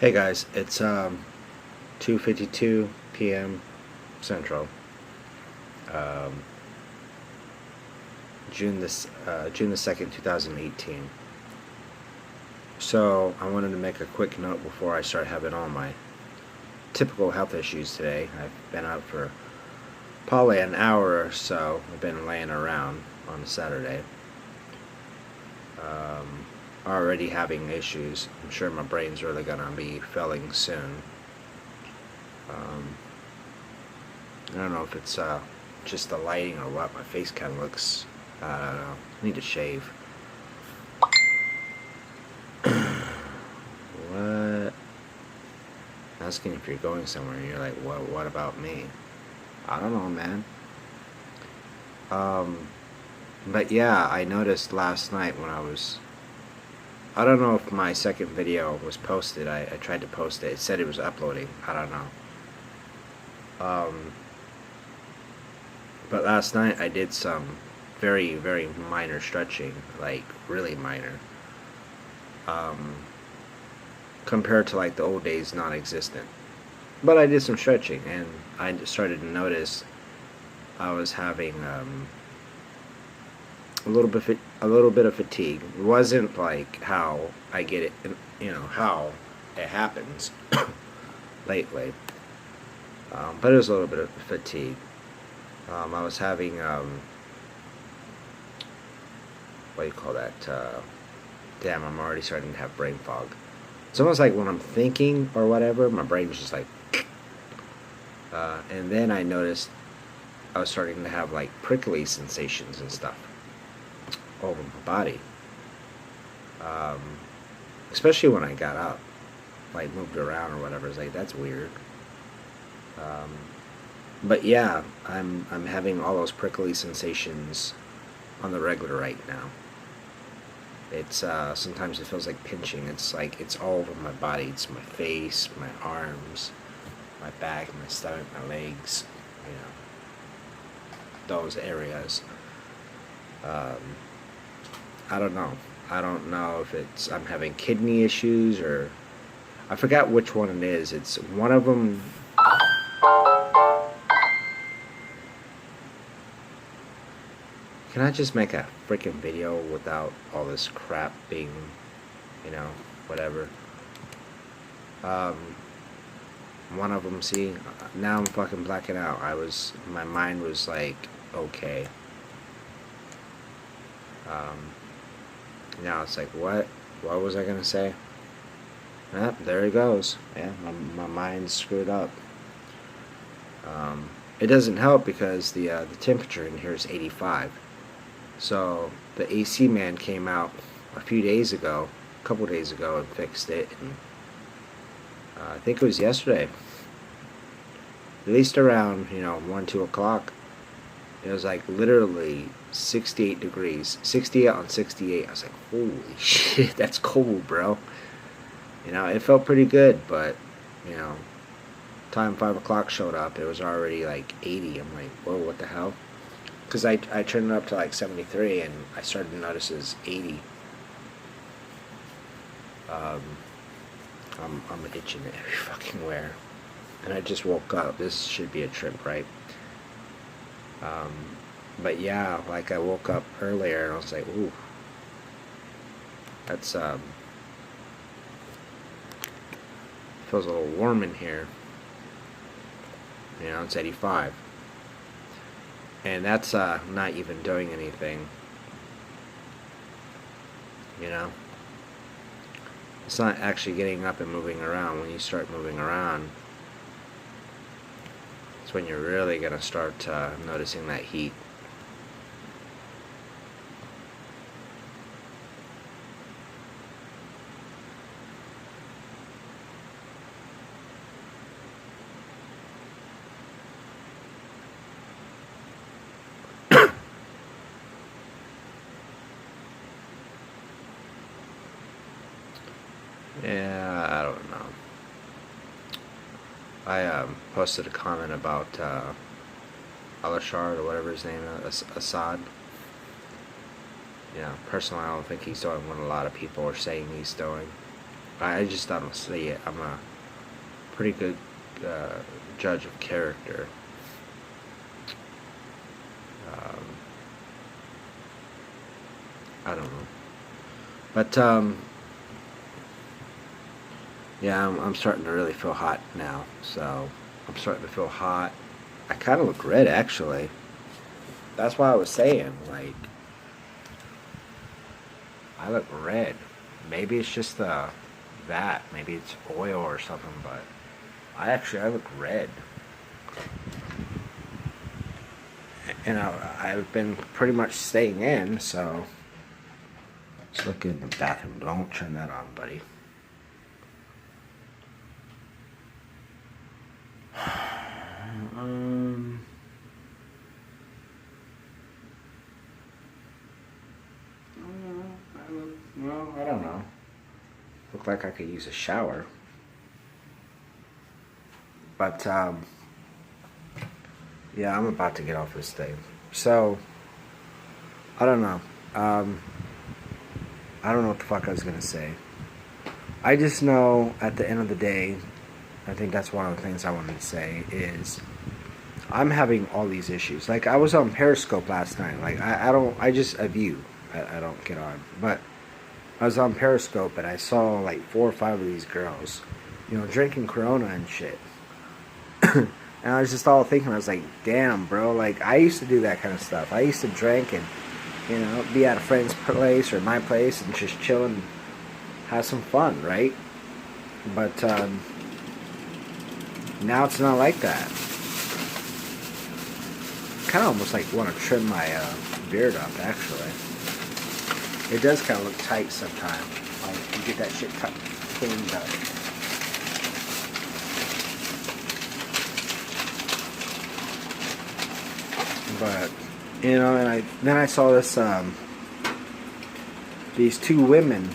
Hey guys, it's 2:52 p.m. Central, um, June the 2nd, 2018. So I wanted to make a quick note before I start having all my typical health issues today. I've been out for probably an hour or so. I've been laying around on a Saturday. Already having issues. I'm sure my brain's really gonna be failing soon. Um, I don't know if it's just the lighting or what. My face kind of looks, I don't know. I need to shave. What? Asking if you're going somewhere, and you're like, what about me? I don't know, man. Um, but yeah, I noticed last night when I don't know if my second video was posted. I tried to post it. It said it was uploading. I don't know. Um, but last night I did some very, very minor stretching, like really minor. Um, Compared to like the old days, non-existent. But I did some stretching, and I started to notice I was having a little bit of fatigue. It wasn't like how I get it, how it happens lately. But it was a little bit of fatigue. I was having what do you call that? Damn, I'm already starting to have brain fog. It's almost like when I'm thinking or whatever, my brain's just like. And then I noticed I was starting to have like prickly sensations and stuff over my body. Um, Especially when I got up, like moved around or whatever. It's like that's weird. Um, but yeah, I'm having all those prickly sensations on the regular right now. It's sometimes it feels like pinching. It's like it's all over my body. It's my face, my arms, my back, my stomach, my legs. You know, those areas. Um, I don't know. I don't know if it's I'm having kidney issues or I forgot which one it is. It's one of them. Can I just make a freaking video without all this crap being, whatever? Um, One of them, see, now I'm fucking blacking out. My mind was like, okay. Now it's like, what? What was I gonna say? Ah, there he goes. Yeah, my mind's screwed up. It doesn't help because the temperature in here is 85. So the AC man came out a couple days ago, and fixed it. And I think it was yesterday. At least around 1, 2 o'clock. It was like literally 68 degrees, 68 on 68. I was like, holy shit, that's cold, bro. It felt pretty good, but you know, time 5 o'clock showed up, it was already like 80. I'm like, whoa, what the hell? Because I turned it up to like 73, and I started to notice it's 80. Um, I'm itching it every fucking where. And I just woke up. This should be a trip, right? But yeah, like I woke up earlier and I was like, ooh, that's feels a little warm in here. It's 85. And that's not even doing anything. It's not actually getting up and moving around. When you start moving around, it's when you're really going to start noticing that heat. Yeah, I don't know. I posted a comment about Alashard or whatever his name is, Assad. Personally, I don't think he's doing what a lot of people are saying he's doing. I just don't see it. I'm a pretty good judge of character. Um, I don't know. But, yeah, I'm starting to really feel hot now. So, I'm starting to feel hot. I kind of look red, actually. That's why I was saying, like, I look red. Maybe it's just that. Maybe it's oil or something, but I look red. And I've been pretty much staying in, so let's look in the bathroom. Don't turn that on, buddy. Um, well, I don't know. Look like I could use a shower. But, yeah, I'm about to get off this thing. So, I don't know. I don't know what the fuck I was gonna say. I just know at the end of the day, I think that's one of the things I wanted to say is I'm having all these issues. Like I was on Periscope last night. Like I just a view. I don't get on. But I was on Periscope and I saw like 4 or 5 of these girls, drinking Corona and shit. And I was just all thinking, I was like, damn, bro, like I used to do that kind of stuff. I used to drink and be at a friend's place or my place and just chill and have some fun, right? But now it's not like that. Kind of almost like want to trim my beard up, actually. It does kind of look tight sometimes. Like you get that shit cleaned up. But and then I saw this these 2 women.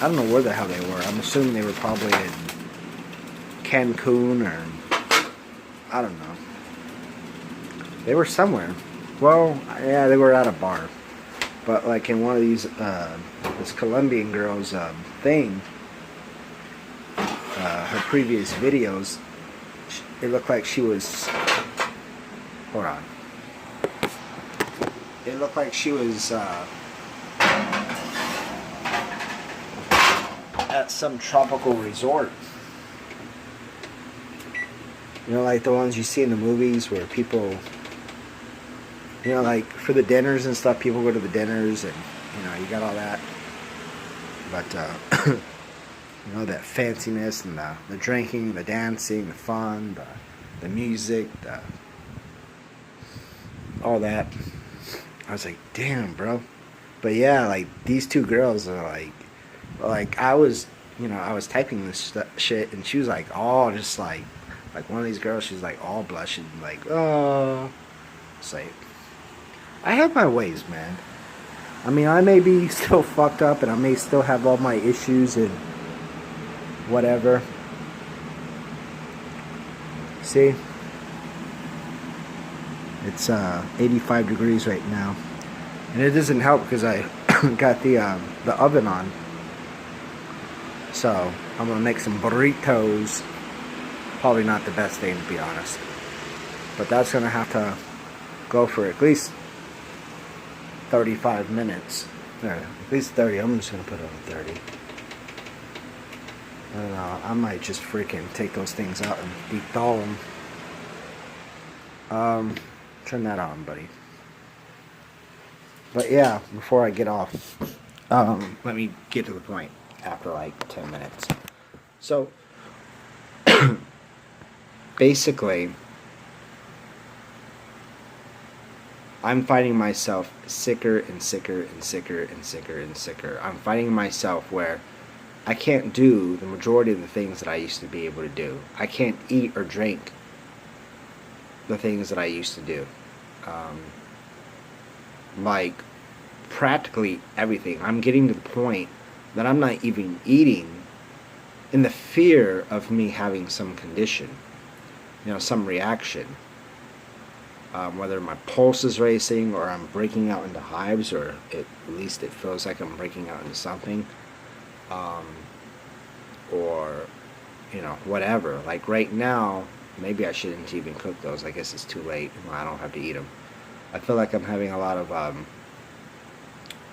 I don't know where the hell they were. I'm assuming they were probably in Cancun or I don't know. They were somewhere. Well, yeah, they were at a bar. But like in one of these this Colombian girl's thing, her previous videos, it looked like she was. Hold on. It looked like she was at some tropical resort. Like the ones you see in the movies where people, like for the dinners and stuff, people go to the dinners and, you got all that. But, that fanciness and the drinking, the dancing, the fun, the music, all that. I was like, damn, bro. But yeah, like these 2 girls are like I was, I was typing this shit and she was like all just like one of these girls, she's like all blushing, like, oh. It's like, I have my ways, man. I mean, I may be still fucked up and I may still have all my issues and whatever. See? It's 85 degrees right now. And it doesn't help because I got the oven on. So, I'm going to make some burritos. Probably not the best thing, to be honest. But that's going to have to go for at least 35 minutes. At least 30. I'm just going to put it on 30. I don't know. I might just freaking take those things out and de-thaw them. Turn that on, buddy. But yeah, before I get off, let me get to the point after like 10 minutes. So, basically, I'm finding myself sicker and sicker and sicker and sicker and sicker. I'm finding myself where I can't do the majority of the things that I used to be able to do. I can't eat or drink the things that I used to do. Like practically everything. I'm getting to the point that I'm not even eating in the fear of me having some condition, some reaction. Whether my pulse is racing or I'm breaking out into hives, or at least it feels like I'm breaking out into something. or, whatever. Like right now, maybe I shouldn't even cook those. I guess it's too late. Well, I don't have to eat them. I feel like I'm having a lot of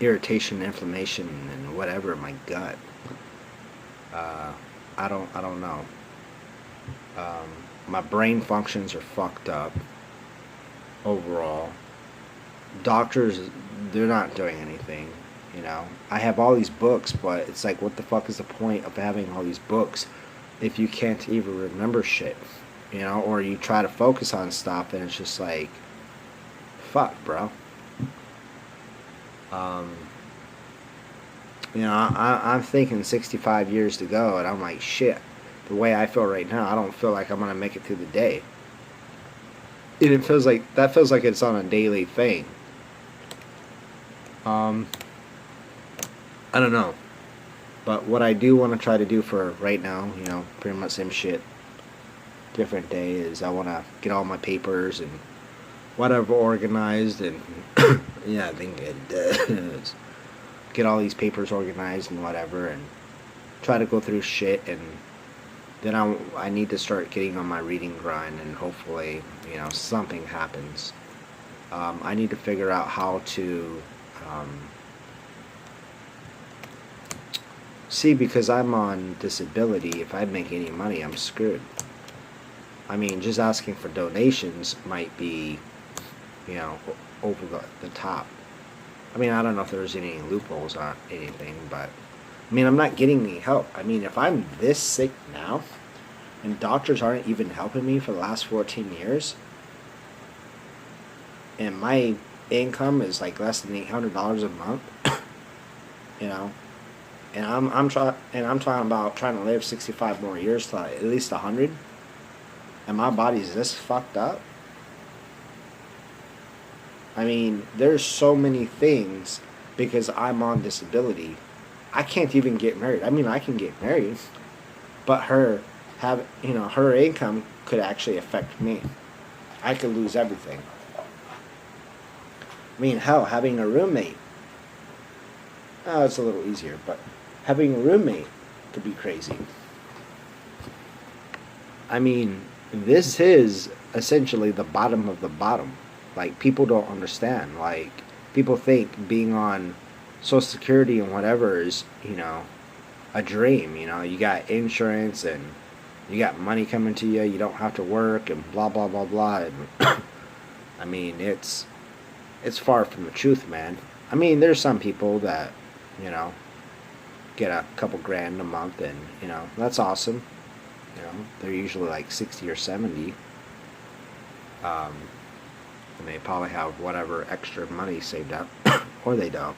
irritation, inflammation, and whatever in my gut. Uh, I don't know. Um, my brain functions are fucked up overall. Doctors, they're not doing anything. I have all these books, but it's like, what the fuck is the point of having all these books if you can't even remember shit? Or you try to focus on stuff and it's just like, fuck, bro. Um, I'm thinking 65 years to go, and I'm like, shit. The way I feel right now, I don't feel like I'm gonna make it through the day. And it feels like it's on a daily thing. Um, I don't know. But what I do want to try to do for right now, pretty much same shit, different day, is I want to get all my papers and whatever organized, and yeah, I think it does. Get all these papers organized and whatever, and try to go through shit, and then I need to start getting on my reading grind, and hopefully, something happens. I need to figure out how to see, because I'm on disability. If I make any money, I'm screwed. I mean, just asking for donations might be, over the top. I mean, I don't know if there's any loopholes or anything, but I mean, I'm not getting any help. I mean, if I'm this sick now, and doctors aren't even helping me for the last 14 years, and my income is like less than $800 a month, you know, and I'm talking about trying to live 65 more years to at least 100, and my body's this fucked up. I mean, there's so many things because I'm on disability. I can't even get married. I mean, I can get married, but her income could actually affect me. I could lose everything. I mean, hell, having a roommate. Oh, it's a little easier, but having a roommate could be crazy. I mean, this is essentially the bottom of the bottom. Like, people don't understand. Like, people think being on Social Security and whatever is, a dream. You got insurance and you got money coming to you. You don't have to work and blah, blah, blah, blah. And I mean, it's far from the truth, man. I mean, there's some people that, get a couple grand a month, and, that's awesome. They're usually like 60 or 70. And they probably have whatever extra money saved up, or they don't.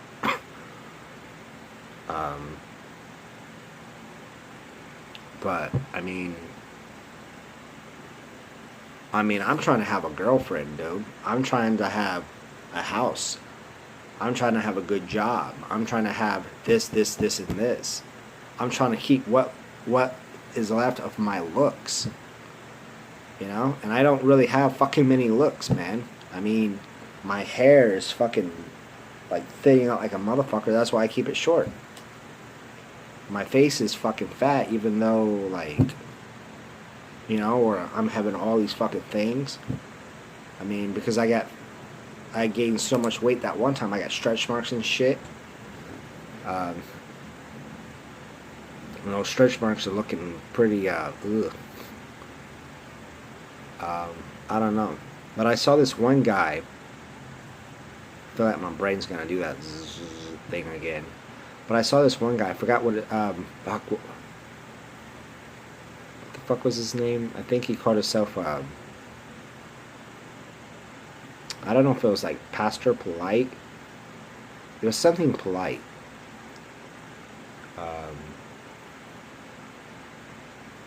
But I mean, I'm trying to have a girlfriend, dude. I'm trying to have a house. I'm trying to have a good job. I'm trying to have this, and this. I'm trying to keep what is left of my looks. And I don't really have fucking many looks, man. I mean, my hair is fucking like thinning out like a motherfucker. That's why I keep it short. My face is fucking fat, even though, like, or I'm having all these fucking things. I mean, because I gained so much weight that one time. I got stretch marks and shit. Those stretch marks are looking pretty, ugh. I don't know. But I saw this one guy. I feel like my brain's gonna do that thing again. But I saw this one guy. I forgot what the fuck was his name? I think he called himself, I don't know if it was like Pastor Polite. It was something polite.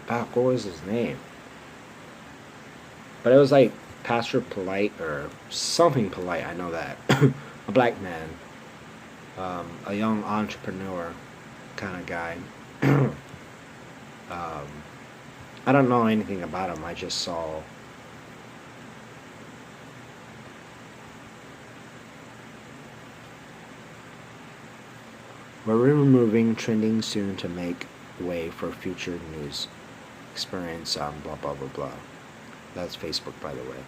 Fuck, what was his name? But it was like Pastor Polite or something polite. I know that. A black man. A young entrepreneur kind of guy. I don't know anything about him. I just saw. We're removing trending soon to make way for future news. Experience blah blah blah blah. That's Facebook, by the way.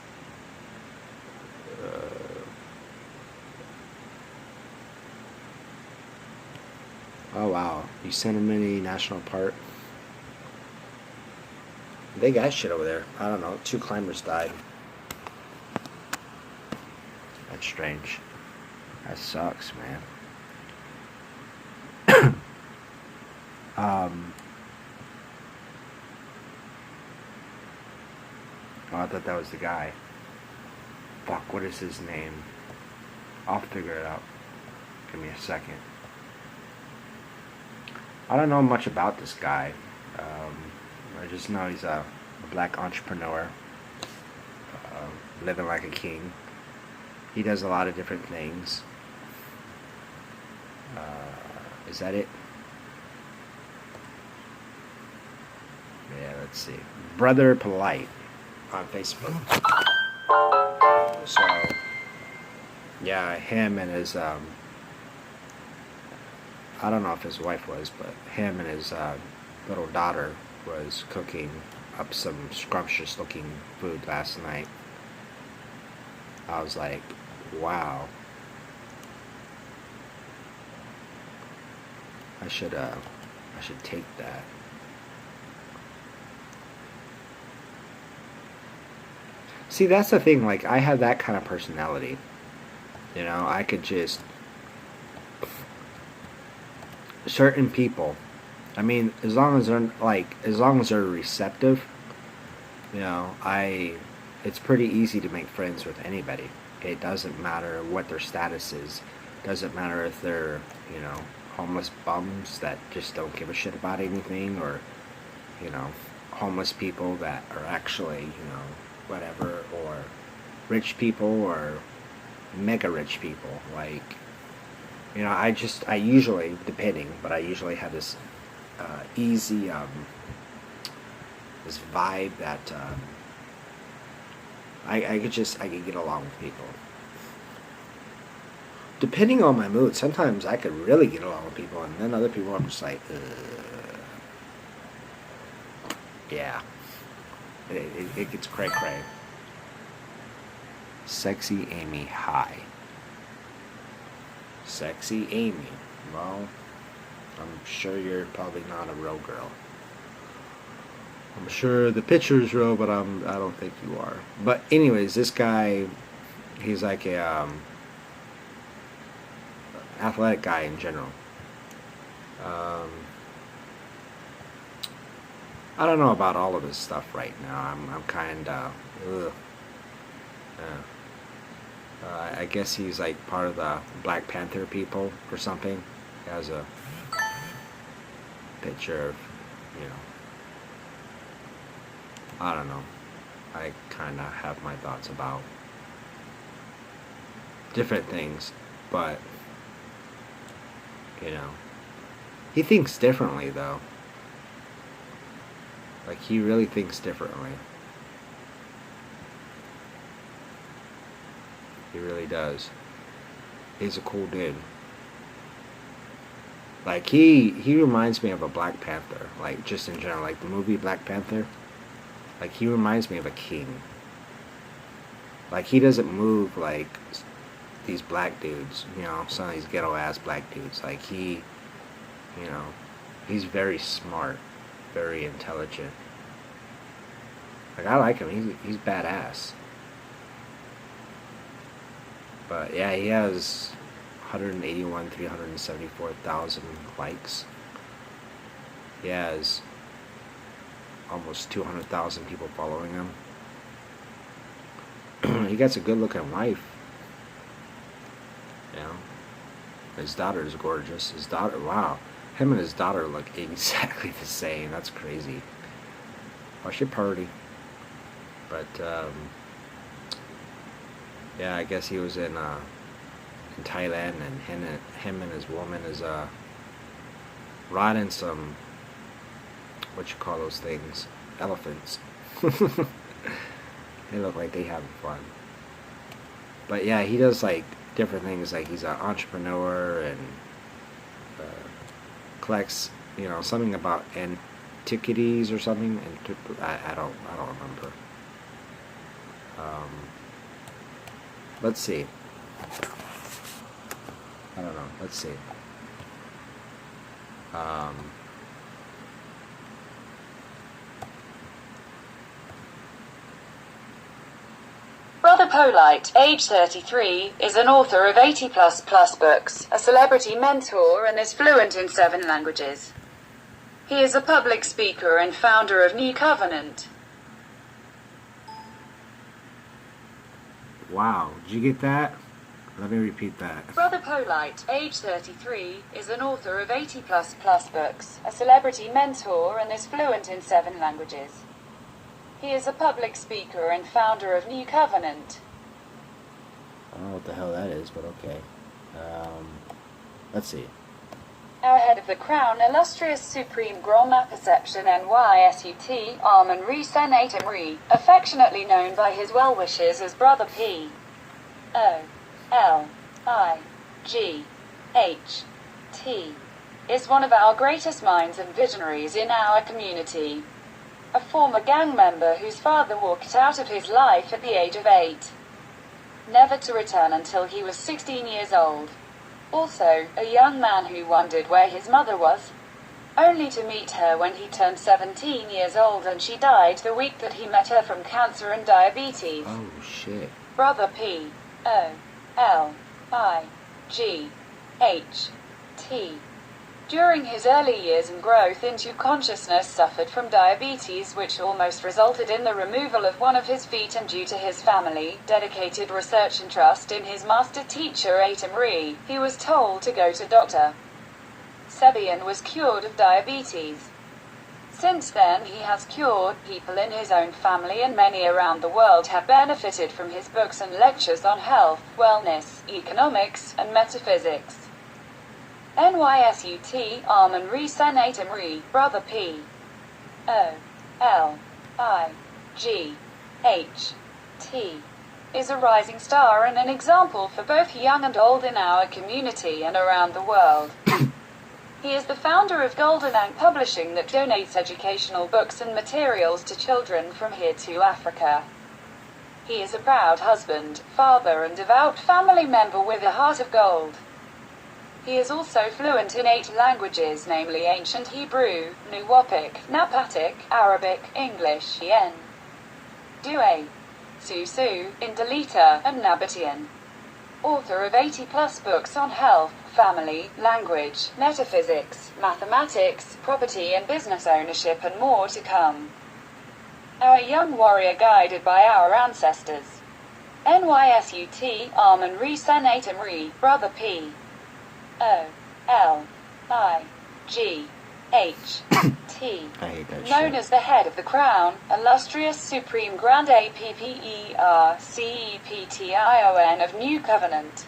Oh wow, Yosemite National Park. They got shit over there. I don't know. 2 climbers died. That's strange. That sucks, man. Oh, I thought that was the guy. Fuck, what is his name? I'll figure it out. Give me a second. I don't know much about this guy. I just know he's a black entrepreneur, living like a king. He does a lot of different things. Is that it? Yeah, let's see. Brother Polite on Facebook. So, yeah, him and his, I don't know if his wife was, but him and his little daughter was cooking up some scrumptious looking food last night. I was like, wow. I should take that. See, that's the thing, like, I have that kind of personality. You know, I could just... Certain people, I mean, as long as they're receptive, you know, it's pretty easy to make friends with anybody. It doesn't matter what their status is. Doesn't matter if they're, you know, homeless bums that just don't give a shit about anything, or, you know, homeless people that are actually, you know, whatever, or rich people, or mega rich people. Like, you know, I usually, depending, but I usually have this easy, this vibe that I could get along with people. Depending on my mood, sometimes I could really get along with people, and then other people I'm just like, yeah. It gets cray-cray. Sexy Amy, hi. Sexy Amy. Well, I'm sure you're probably not a real girl. I'm sure the picture is real, but I don't think you are. But anyways, this guy, he's like a athletic guy in general. I don't know about all of his stuff right now. I'm kind of I guess he's like part of the Black Panther people or something. He has a picture of, you know, I don't know. I kind of have my thoughts about different things, but, you know, he thinks differently though. Like, he really thinks differently. He really does. He's a cool dude. Like, he reminds me of a Black Panther. Like, just in general. Like, the movie Black Panther. Like, he reminds me of a king. Like, he doesn't move like these black dudes. You know, some of these ghetto-ass black dudes. Like, you know, he's very smart. Very intelligent. Like, I like him. He's badass. But yeah, he has 374,000 likes. He has almost 200,000 people following him. He got a good looking wife. You know, his daughter is gorgeous. His daughter, wow, him and his daughter look exactly the same. That's crazy. I should party. But yeah, I guess he was in Thailand, and him and his woman is riding some, what you call those things, elephants. They look like they having fun. But yeah, he does like different things. Like, he's an entrepreneur and collects something about antiquities or something. I don't remember. Let's see. I don't know. Let's see. Brother Polite, age 33, is an author of 80+ books, a celebrity mentor, and is fluent in 7 languages. He is a public speaker and founder of New Covenant. Wow, did you get that? Let me repeat that. Brother Polite, age 33, is an author of 80+ books, a celebrity mentor, and is fluent in 7 languages. He is a public speaker and founder of New Covenant. I don't know what the hell that is, but okay. Let's see. Our head of the crown, illustrious Supreme Grand Ma Perception NYSUT, Armand Re Senatum Re, affectionately known by his well-wishers as Brother P. O. L. I. G. H. T. is one of our greatest minds and visionaries in our community. A former gang member whose father walked out of his life at the age of 8. Never to return until he was 16 years old. Also, a young man who wondered where his mother was, only to meet her when he turned 17 years old and she died the week that he met her from cancer and diabetes. Oh, shit. Brother P. O. L. I. G. H. T. During his early years and growth into consciousness suffered from diabetes, which almost resulted in the removal of one of his feet, and due to his family, dedicated research and trust in his master teacher Atam Re, he was told to go to Dr. Sebi and was cured of diabetes. Since then he has cured people in his own family, and many around the world have benefited from his books and lectures on health, wellness, economics, and metaphysics. NYSUT, Armand Re Senatum Re, Brother P. O. L. I. G. H. T. is a rising star and an example for both young and old in our community and around the world. He is the founder of Golden Ant Publishing that donates educational books and materials to children from here to Africa. He is a proud husband, father, and devout family member with a heart of gold. He is also fluent in 8 languages, namely Ancient Hebrew, Nuwapic, Napatic, Arabic, English, Yen, Due, Susu, Indalita, and Nabatean. Author of 80+ books on health, family, language, metaphysics, mathematics, property and business ownership, and more to come. Our young warrior guided by our ancestors. NYSUT, Armand Re Senatum Re, Brother P. O. L. I. G. H. T. I hate that known shit. as the head of the crown, illustrious Supreme Grand APPERCEPTION of New Covenant.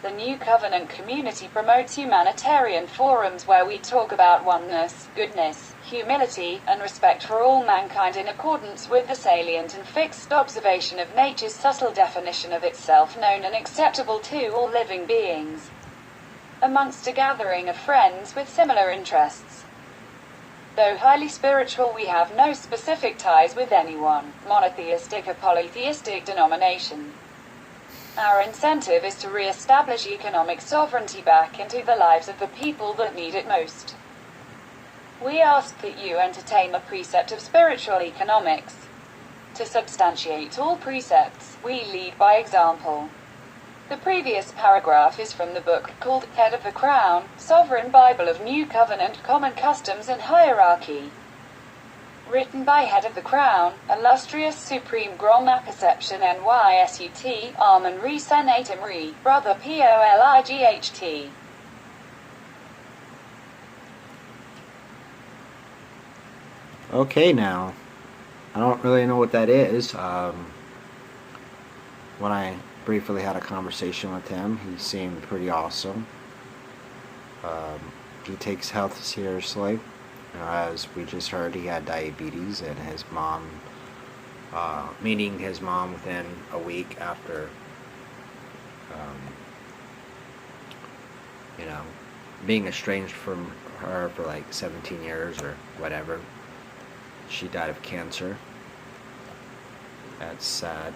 The New Covenant community promotes humanitarian forums where we talk about oneness, goodness, humility, and respect for all mankind in accordance with the salient and fixed observation of nature's subtle definition of itself, known and acceptable to all living beings. Amongst a gathering of friends with similar interests. Though highly spiritual, we have no specific ties with anyone, monotheistic or polytheistic denomination. Our incentive is to re-establish economic sovereignty back into the lives of the people that need it most. We ask that you entertain the precept of spiritual economics. To substantiate all precepts, we lead by example. The previous paragraph is from the book called Head of the Crown, Sovereign Bible of New Covenant Common Customs and Hierarchy. Written by Head of the Crown, illustrious Supreme Grand Ma Perception NYSUT, Armand Re Senatum Re, Brother POLIGHT. Okay, now, I don't really know what that is. When I briefly had a conversation with him, he seemed pretty awesome. He takes health seriously. As we just heard, he had diabetes, and his mom, meeting his mom within a week after, being estranged from her for like 17 years or whatever. She died of cancer. That's sad.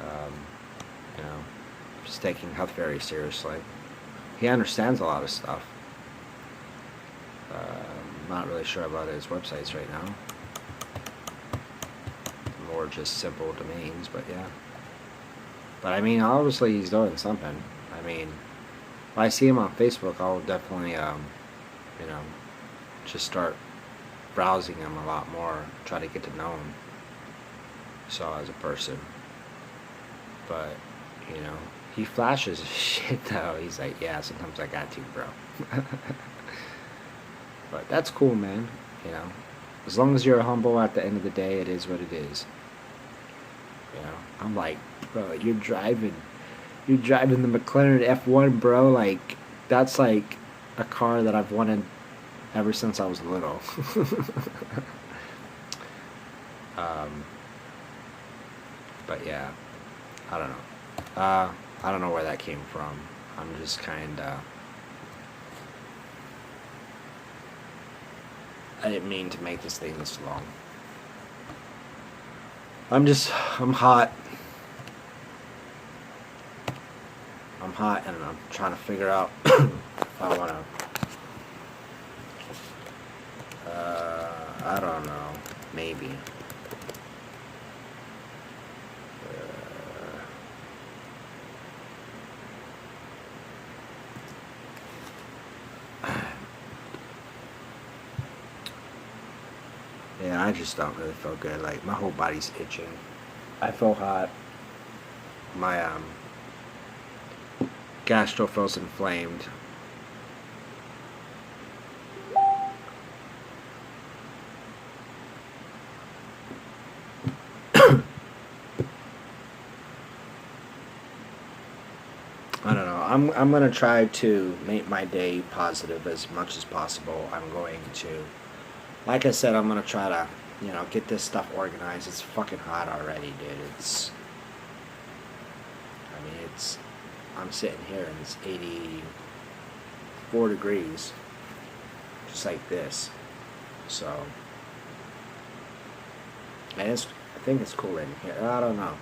Um, you know, he's taking health very seriously. He understands a lot of stuff. Not really sure about his websites right now. More just simple domains, but yeah. But I mean, obviously he's doing something. I mean, if I see him on Facebook, I'll definitely, you know, just start browsing him a lot more, try to get to know him. So as a person. But, you know, he flashes shit though. He's like, yeah, sometimes I got to, bro. But that's cool, man. You know, as long as you're humble at the end of the day, it is what it is. You know, I'm like, bro, you're driving the McLaren F1, bro. Like, that's like a car that I've wanted ever since I was little. But yeah, I don't know. I don't know where that came from. I'm just kind of. I didn't mean to make this thing this long. I'm hot. I'm hot and I'm trying to figure out if I want to, I don't know, maybe. Yeah, I just don't really feel good. Like, my whole body's itching. I feel hot. My, gastro feels inflamed. I don't know. I'm gonna try to make my day positive as much as possible. I'm going to, like I said, I'm gonna try to, you know, get this stuff organized. It's fucking hot already, dude. I'm sitting here and it's 84 degrees, just like this. So, and I think it's cool in here. I don't know.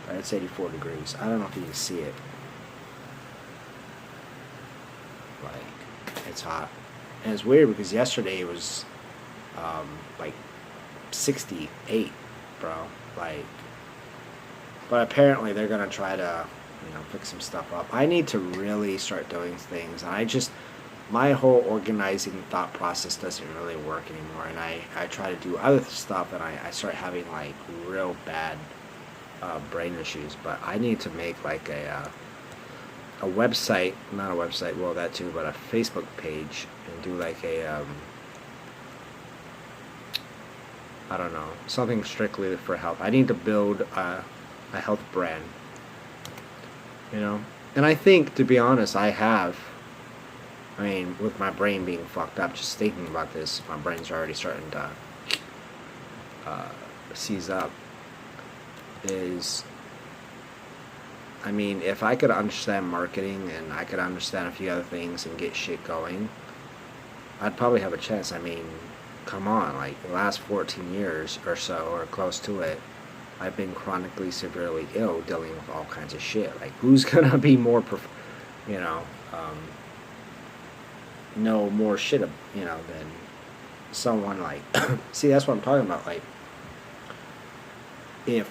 But it's 84 degrees. I don't know if you can see it. Like, it's hot. And it's weird because yesterday it was, like 68, bro. Like, but apparently they're gonna try to, you know, fix some stuff up. I need to really start doing things, and my whole organizing thought process doesn't really work anymore, and I try to do other stuff, and I start having, like, real bad brain issues. But I need to make, like, a website, not a website, well, that too, but a Facebook page, and do, like, I don't know, something strictly for health. I need to build a health brand, you know. And I think, to be honest, I mean, with my brain being fucked up, just thinking about this, my brain's already starting to seize up. I mean, if I could understand marketing and I could understand a few other things and get shit going, I'd probably have a chance. I mean, come on, like, the last 14 years or so, or close to it, I've been chronically severely ill, dealing with all kinds of shit. Like, who's gonna be more, you know, know more shit, you know, than someone like, see, that's what I'm talking about. Like, if,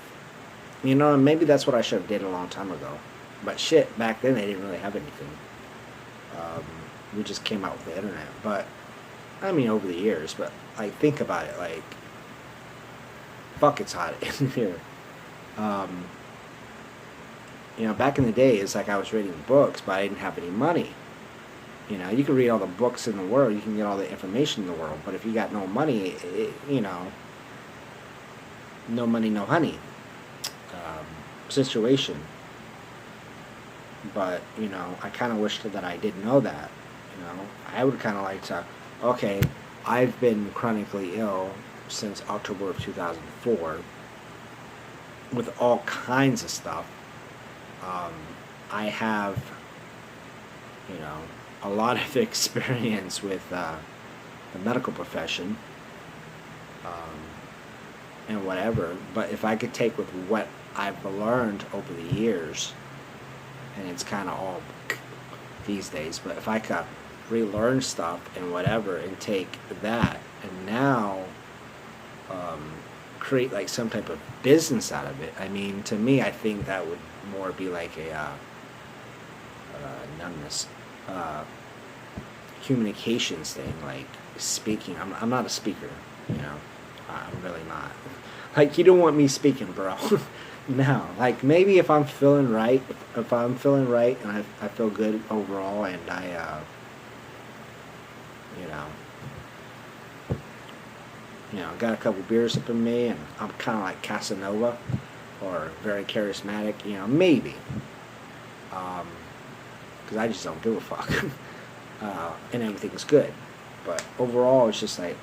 you know, maybe that's what I should have did a long time ago. But shit, back then they didn't really have anything. We just came out with the internet. But, I mean, over the years, but, like, think about it, like, fuck, it's hot in here. You know, back in the day, it's like I was reading books, but I didn't have any money. You know, you can read all the books in the world, you can get all the information in the world, but if you got no money, you know, no money, no honey situation. But, you know, I kind of wished that I didn't know that. You know, I would kind of like to, okay, I've been chronically ill since October of 2004 with all kinds of stuff. I have, you know, a lot of experience with the medical profession, and whatever. But if I could take with what I've learned over the years, and it's kind of all these days, but if I could relearn stuff and whatever and take that and now create like some type of business out of it, I mean, to me, I think that would more be like a numbness, communications thing, like speaking. I'm not a speaker, you know. I'm really not. Like, you don't want me speaking, bro. No. Like, maybe if I'm feeling right, if I'm feeling right and I feel good overall, and I, you know, got a couple beers up in me, and I'm kind of like Casanova, or very charismatic, you know, maybe. Because I just don't give a fuck. And everything's good. But overall, it's just like,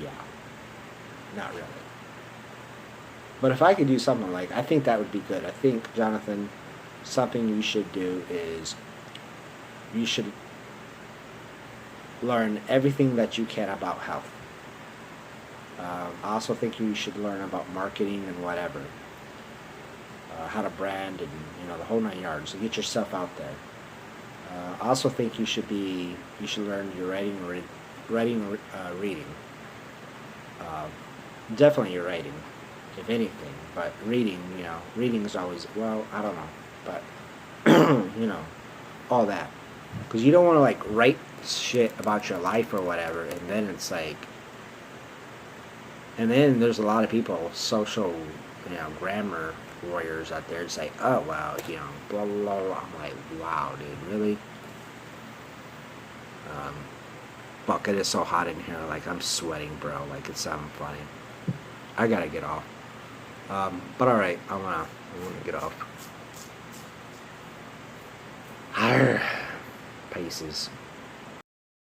yeah, not really. But if I could do something like, I think that would be good. I think, Jonathan, something you should do is you should learn everything that you can about health. I also think you should learn about marketing and whatever, how to brand, and you know, the whole 9 yards. So get yourself out there. I also think you should learn your reading. Definitely your writing, if anything. But reading, you know, reading is always, well, I don't know, but you know, all that, because you don't want to like write shit about your life or whatever, and then it's like, and then there's a lot of people, social, you know, grammar warriors out there. It's like, oh wow, you know, blah blah blah, blah. I'm like, wow, dude, really? Fuck, it is so hot in here. Like, I'm sweating, bro. Like, it's sounding funny. I gotta get off. But all right, I wanna get off. Arr, paces.